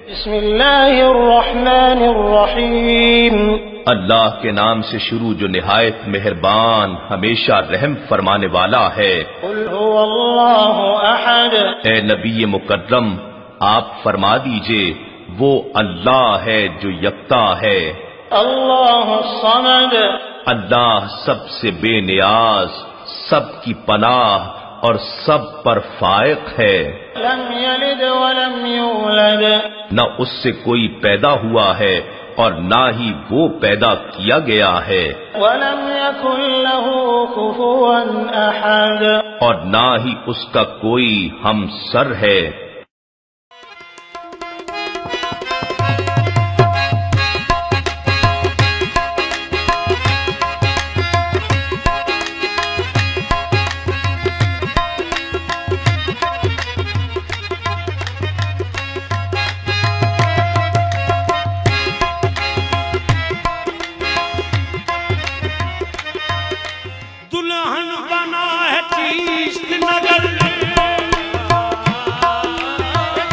बिस्मिल्लाहिर्रहमानिर्रहीम। अल्लाह के नाम से शुरू जो निहायत मेहरबान हमेशा रहम फरमाने वाला है। कुल हुवल्लाहु अहद। ए नबी मुकर्रम आप फरमा दीजिए वो अल्लाह है जो यक्ता है। अल्लाहु समद। अल्लाह सबसे बेनियाज, सबकी पनाह और सब पर फायक है। लम यलिद वलम यूलद। न उससे कोई पैदा हुआ है और ना ही वो पैदा किया गया है। वलम यकुन लहू कुफुवन अहद। और ना ही उसका कोई हमसर है। दुल्हन बना है चिश्त नगर,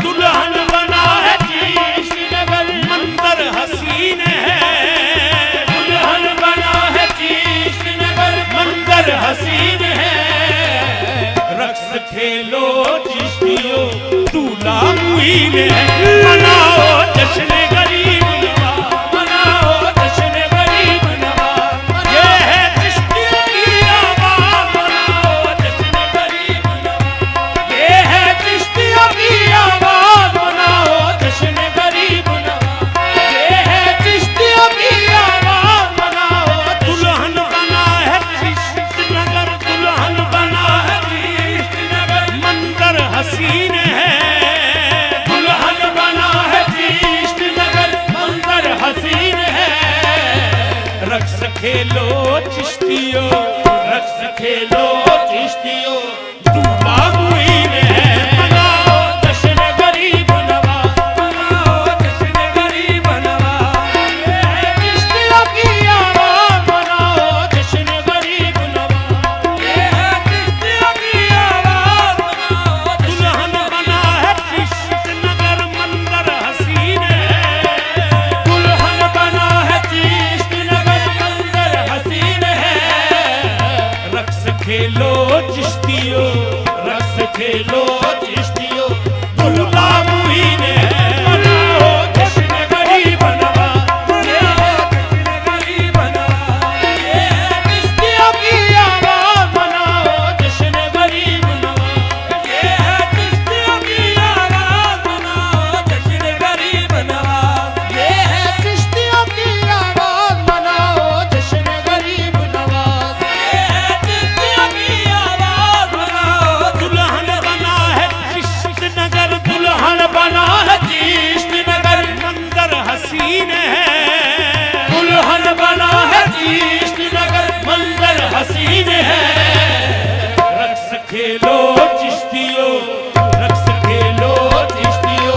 दुल्हन बना है चिश्त नगर, मंजर हसीन है। दुल्हन बना है चिश्त नगर, मंजर हसीन है। रक्स खेलो चिश्तियो दूल्हा मुहीन है। मनाओ जश्न गरीब नवाज, मनाओ जश्न गरीब नवाज। ये है चिश्तियों की आवाज, मनाओ जश्न गरीब नवाज। ये है चिश्तियों की आवाज, मनाओ जश्न गरीब नवाज। ये है चिश्तियों की आवाज, मनाओ। दुल्हन बना है चिश्त नगर, दुल्हन बना है चिश्त नगर, मंजर हसीन है। दुल्हन बना है चिश्त नगर, मंजर हसीन है। रक्स खेलो चिश्तियो, रक्स खेलो चिश्तियो दूल्हा मुहीन है। मनाओ जश्न गरीब नवाज, मनाओ जश्न गरीब नवाज। ये है चिश्तियों की आवाज, मनाओ जश्न गरीब नवाज। ये है चिश्तियों की आवाज, मनाओ। दुल्हन बना है चिश्त नगर, मंजर हसीन है। दुल्हन बना है चिश्त नगर, मंजर हसीन है। रक्स खेलो चिश्तियो, रक्स खेलो चिश्तियो दूल्हा मुहीन है। मनाओ जश्न गरीब नवाज, मनाओ जश्न गरीब नवाज। ये है चिश्तियों की आवाज, मनाओ जश्न गरीब नवाज। ये है चिश्तियों की आवाज, मनाओ जश्न गरीब नवाज। ये है चिश्तियों की आवाज, मनाओ जश्न गरीब नवाज। ये है चिश्तियों की आवाज, मनाओ। दुल्हन बना है चिश्त नगर, दुल्हन बना है चिश्त नगर, मंजर हसीन है। दुल्हन बना है चिश्त नगर, मंजर हसीन है। रक्स खेलो चिश्तियो, रक्स खेलो चिश्तियो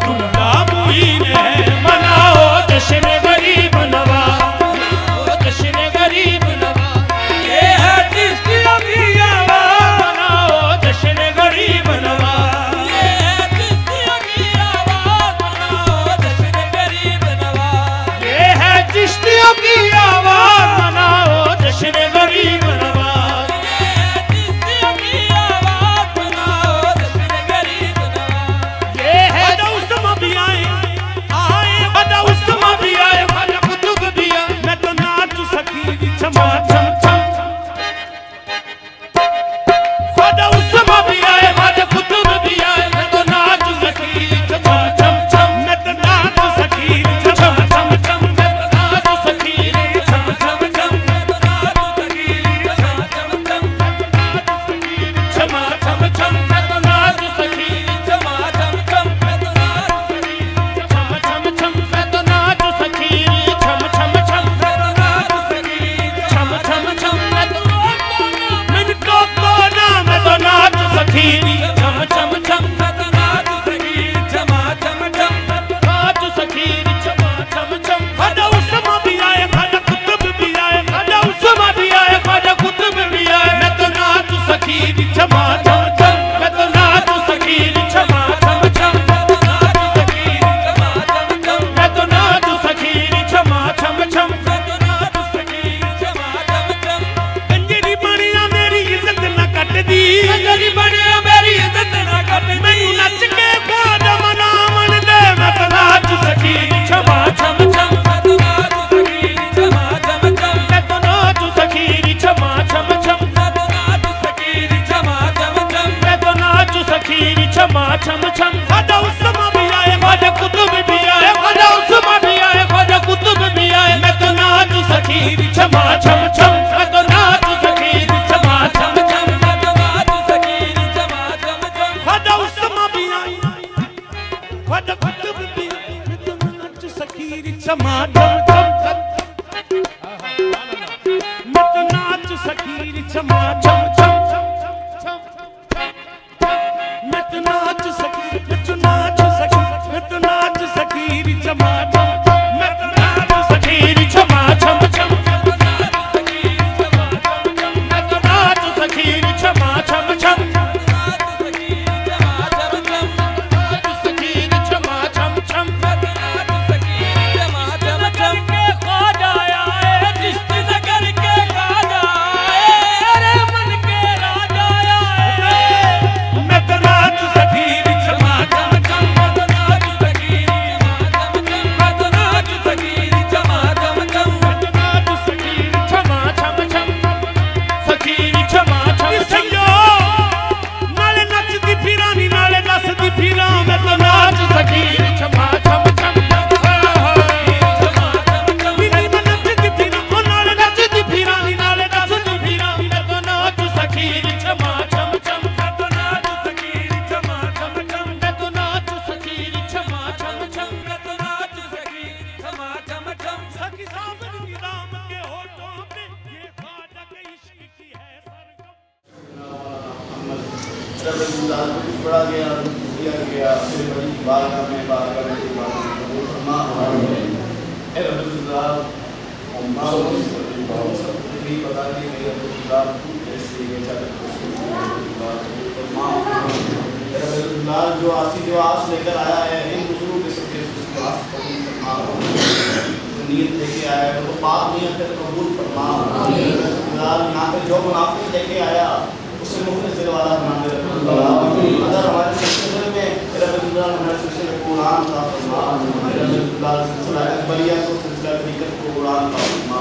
दूल्हा मुहीन है। मनाओ जश्न गरीब नवाज, मनाओ जश्न गरीब नवाज। ये है चिश्तियों की आवाज, मनाओ जश्न गरीब नवाज। ये है चिश्तियों की आवाज, मनाओ जश्न गरीब नवाज। ये है चिश्तियों की आवाज, मनाओ जश्न गरीब नवाज। ये है चिश्तियों की आवाज, मनाओ जश्न गरीब नवाज। ये है उस्मा भी आए, आए उस्मा भी आए, कुतुब भी आए। मैं तो नाच सकी छमा छम छम। ख्वाजा उस्मा भी आए, ख्वाजा कुतुब भी आए। मैं तो नाच सकी छमा छम छम। मैं तो नाच सकी छमा छम छम। मैं तो नाच सकी छम छम। चमा चम चम मत नाच सकीर चमा चम चम मत नाच सकीर मत नाच सकीर मत नाच सकीर चमा चम मत नाच सकीर चमा चम चम मत नाच सकीर चमा चम चम पढ़ा गया किया गया फिर बड़ी बारगाह में बता दी गई जो आसी जो आस लेकर आया है इन बुजुर्गों के सबके नीयत लेके आया है वो पाप नियत है कबूल फरमा। यहाँ पे जो मुनाफिक लेके आया उससे मुख्तलिफ दिल वाला बना दे अगर हमारे सिलसिले में हमारे सिलसिले में कुरान का फरमा सिलसिला अकबरिया को सिलसिला हकीकत को कुरान का फरमा